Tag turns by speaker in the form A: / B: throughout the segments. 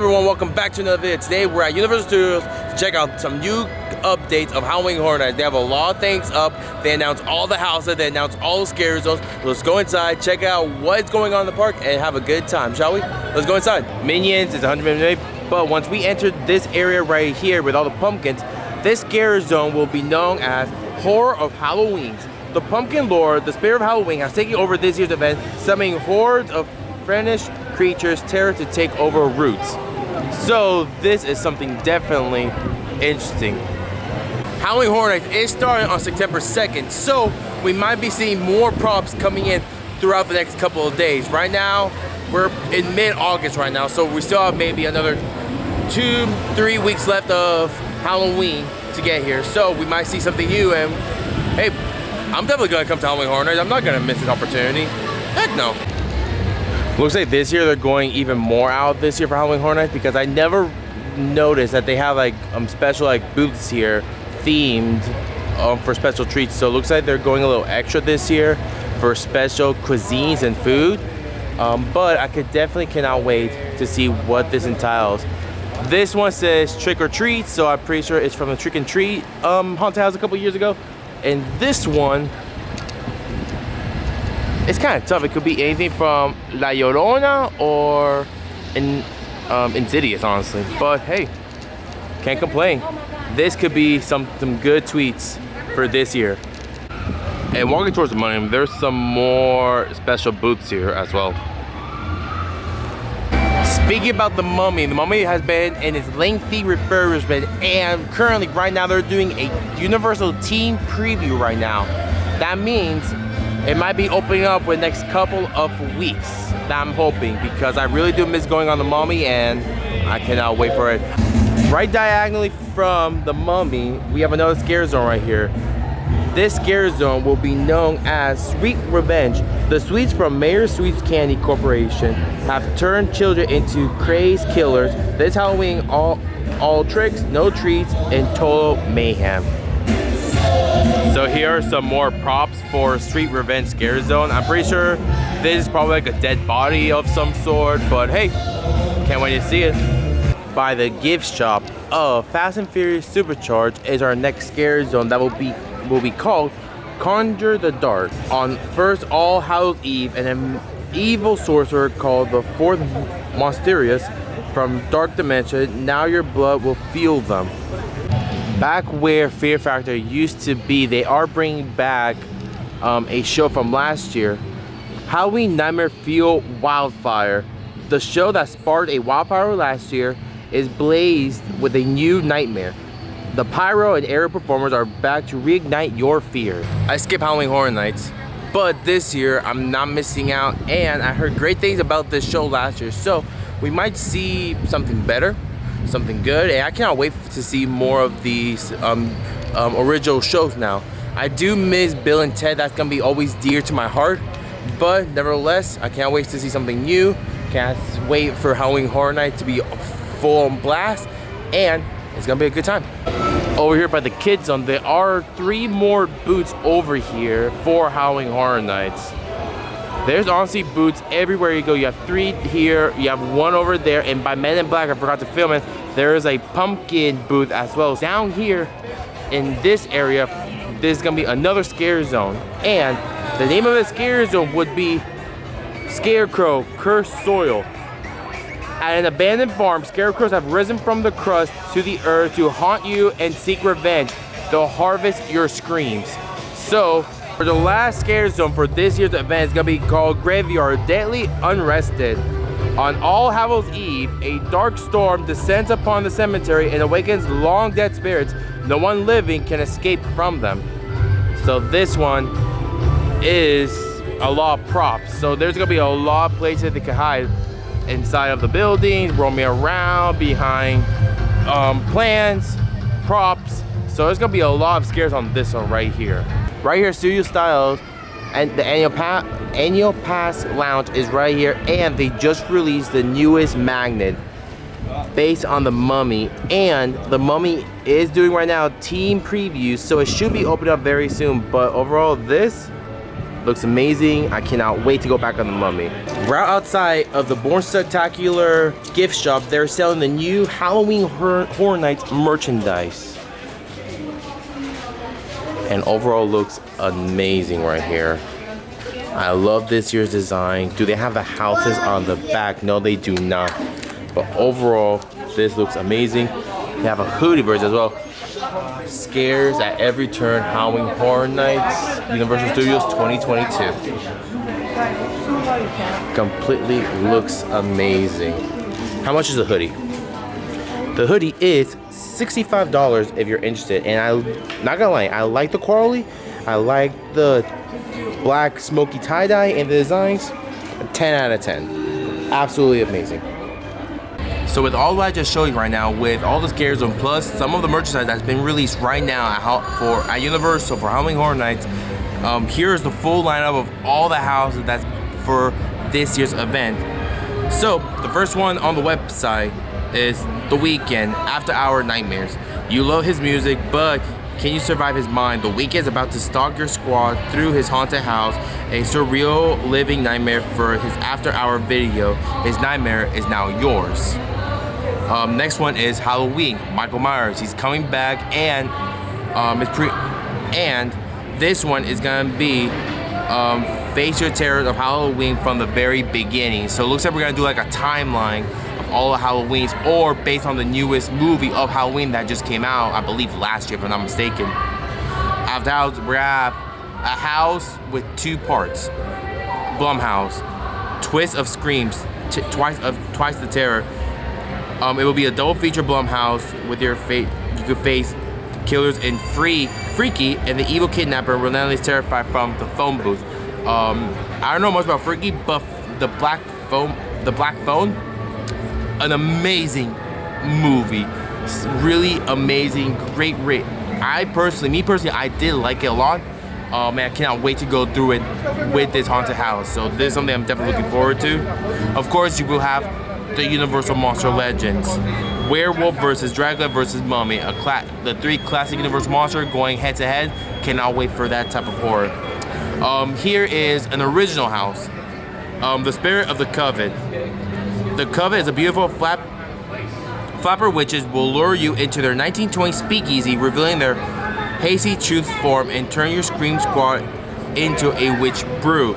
A: Everyone, welcome back to another video. Today we're at Universal Studios to check out some new updates of Halloween Horror Nights. They have a lot of things up. They announced all the houses, they announced all the scary zones. Let's go inside, check out what's going on in the park, and have a good time, shall we? Let's go inside. Minions is 100 minutes away, but once we enter this area right here with all the pumpkins, this scary zone will be known as Horror of Halloween. The pumpkin lord, the spirit of Halloween, has taken over this year's event, summoning hordes of frenetic creatures, terror to take over roots. So this is something definitely interesting. Halloween Horror Nights is starting on September 2nd, so we might be seeing more props coming in throughout the next couple of days. Right now, we're in mid-August right now, so we still have maybe another 2-3 weeks left of Halloween to get here. So we might see something new, and hey, I'm definitely gonna come to Halloween Horror Nights. I'm not gonna miss this opportunity. Heck no. Looks like this year they're going even more out this year for Halloween Horror Nights, because I never noticed that they have like special like booths here themed for special treats. So it looks like they're going a little extra this year for special cuisines and food. But I cannot wait to see what this entitles. This one says trick or treat, so I'm pretty sure it's from the trick and treat haunted house a couple years ago. And this one, it's kind of tough. It could be anything from La Llorona or Insidious, honestly. But hey, can't complain. This could be some good tweets for this year. And walking towards the money, there's some more special booths here as well. Speaking about the Mummy has been in its lengthy refurbishment, and currently right now they're doing a Universal team preview right now. That means it might be opening up within the next couple of weeks. That I'm hoping, because I really do miss going on the Mummy and I cannot wait for it. Right diagonally from the Mummy, we have another scare zone right here. This scare zone will be known as Sweet Revenge. The sweets from Mayor Sweets Candy Corporation have turned children into crazed killers. This Halloween, all tricks, no treats, and total mayhem. So here are some more props for Sweet Revenge Scare Zone. I'm pretty sure this is probably like a dead body of some sort, but hey, can't wait to see it. By the gift shop of Fast and Furious Supercharged is our next scare zone that will be called Conjure the Dark. On first All Hallows Eve, an evil sorcerer called the Fourth Mysterious from Dark Dimension, now your blood will feel them. Back where Fear Factor used to be, they are bringing back a show from last year, Halloween Nightmare Fuel Wildfire. The show that sparked a wildfire last year is blazed with a new nightmare. The pyro and aerial performers are back to reignite your fear. I skip Halloween Horror Nights, but this year I'm not missing out, and I heard great things about this show last year, so we might see something better, something good, and I cannot wait to see more of these original shows now. I do miss Bill and Ted. That's gonna be always dear to my heart, but nevertheless, I can't wait to see something new. Can't wait for Halloween Horror Night to be full on blast, and it's gonna be a good time. Over here by the kids zone, there are 3 more booths over here for Halloween Horror Nights. There's honestly booths everywhere you go. You have 3 here, you have 1 over there, and by Men in Black, I forgot to film it, there is a pumpkin booth as well. Down here in this area, there's gonna be another scare zone, and the name of the scare zone would be Scarecrow Cursed Soil. At an abandoned farm, scarecrows have risen from the crust to the earth to haunt you and seek revenge. They'll harvest your screams. So, for the last scare zone for this year's event is gonna be called Graveyard Deadly Unrested. On All Hallows Eve, a dark storm descends upon the cemetery and awakens long dead spirits. No one living can escape from them. So this one is a lot of props. So there's gonna be a lot of places they can hide inside of the buildings, roaming around, behind plants, props. So there's gonna be a lot of scares on this one right here. Right here, Studio Styles and the annual pass lounge is right here, and they just released the newest magnet based on the Mummy, and the Mummy is doing right now team previews, so it should be opened up very soon. But overall, this Looks amazing. I cannot wait to go back on the Mummy. Right outside of the Born Spectacular gift shop, they're selling the new Halloween Horror Nights merchandise. And overall looks amazing right here. I love this year's design. Do they have the houses on the back? No, they do not. But overall, this looks amazing. They have a hoodie version as well. Scares at every turn, Halloween Horror Nights, Universal Studios 2022. Completely looks amazing. How much is the hoodie? The hoodie is $65 if you're interested. And I'm not gonna lie, I like the quality. I like the black smoky tie-dye and the designs. 10 out of 10. Absolutely amazing. So with all that I just showed you right now, with all the Scarezone plus some of the merchandise that's been released right now at Universal for Halloween Horror Nights, here's the full lineup of all the houses that's for this year's event. So the first one on the website is The Weeknd, After Hour Nightmares. You love his music, but can you survive his mind? The Weeknd's about to stalk your squad through his haunted house, a surreal living nightmare for his after-hour video. His nightmare is now yours. Next one is Halloween, Michael Myers. He's coming back, and this one is gonna be face your terrors of Halloween from the very beginning. So it looks like we're gonna do like a timeline of all the Halloweens, or based on the newest movie of Halloween that just came out, I believe last year if I'm not mistaken. After house, we're gonna have a house with two parts. Blumhouse, twist of screams, twice the terror. It will be a double feature Blumhouse with your fate. You could face killers in Freaky and the evil kidnapper relentlessly terrified from the phone booth. I don't know much about Freaky, but the Black Phone, an amazing movie. Really amazing, great rate. Me personally, I did like it a lot. Man, I cannot wait to go through it with this haunted house. So this is something I'm definitely looking forward to. Of course, you will have the Universal Monster Legends, Werewolf versus Dracula versus Mummy, the three classic Universal monsters going head to head. Cannot wait for that type of horror. Here is an original house, the Spirit of the Coven. The Coven is a beautiful flapper witches will lure you into their 1920s speakeasy, revealing their hasty truth form and turn your scream squad into a witch brew.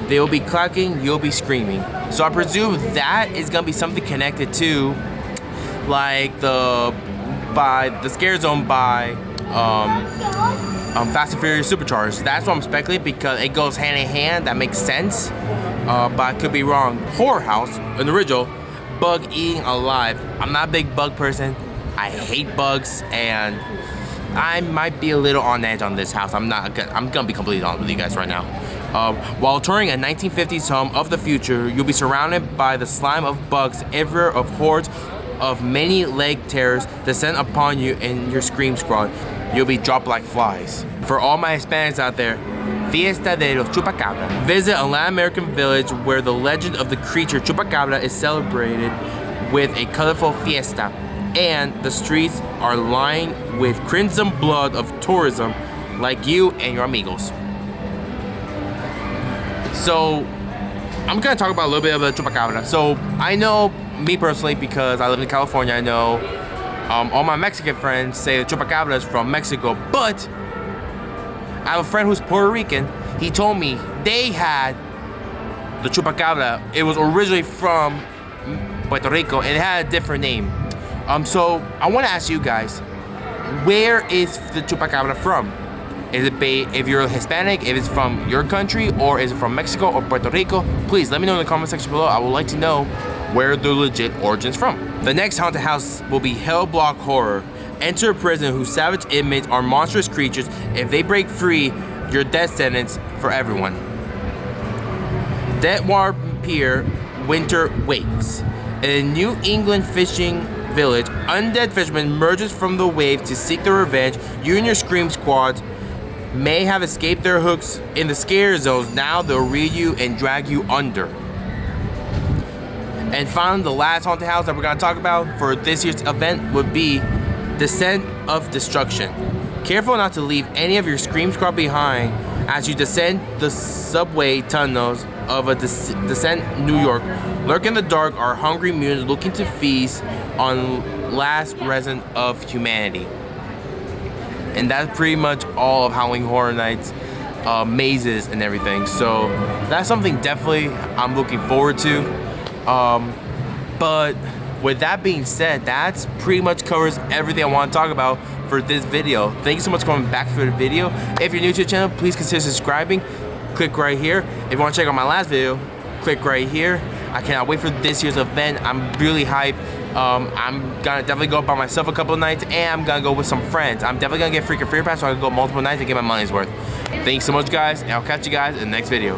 A: They will be clacking, you'll be screaming. So I presume that is gonna be something connected to, like the Scarezone by Fast and Furious Supercharged. That's what I'm speculating because it goes hand in hand. That makes sense, but I could be wrong. Horror House, an original, Bug Eating Alive. I'm not a big bug person. I hate bugs, and I might be a little on edge on this house. I'm gonna be completely honest with you guys right now. While touring a 1950s home of the future, you'll be surrounded by the slime of bugs, everywhere of hordes of many-legged terrors descend upon you and your scream squad. You'll be dropped like flies. For all my Hispanics out there, Fiesta De Los Chupacabra. Visit a Latin American village where the legend of the creature Chupacabra is celebrated with a colorful fiesta, and the streets are lined with crimson blood of tourism like you and your amigos. So, I'm gonna talk about a little bit of the Chupacabra. So, I know, me personally, because I live in California, I know all my Mexican friends say the Chupacabra is from Mexico, but I have a friend who's Puerto Rican. He told me they had the Chupacabra. It was originally from Puerto Rico and it had a different name. So, I wanna ask you guys, where is the Chupacabra from? Is it if you're Hispanic, if it's from your country, or is it from Mexico or Puerto Rico? Please let me know in the comment section below. I would like to know where the legit origin's from. The next haunted house will be Hell Block Horror. Enter a prison whose savage inmates are monstrous creatures. If they break free, your death sentence for everyone. Detwar Pier Winter Wakes. In a New England fishing village, undead fishermen emerges from the wave to seek their revenge. You and your scream squads may have escaped their hooks in the scare zones. Now they'll reel you and drag you under. And finally, the last haunted house that we're going to talk about for this year's event would be Descent of Destruction. Careful not to leave any of your scream squad behind As you descend the subway tunnels of a descent New York, lurk in the dark are hungry mutants looking to feast on last resident of humanity. And that's pretty much all of Halloween Horror Nights, mazes and everything. So that's something definitely I'm looking forward to. But with that being said, that's pretty much covers everything I want to talk about for this video. Thank you so much for coming back for the video. If you're new to the channel, please consider subscribing. Click right here. If you want to check out my last video, click right here. I cannot wait for this year's event. I'm really hyped. I'm gonna definitely go by myself a couple of nights, and I'm gonna go with some friends. I'm definitely gonna get freaking free pass, so I can go multiple nights and get my money's worth. Thanks so much, guys, and I'll catch you guys in the next video.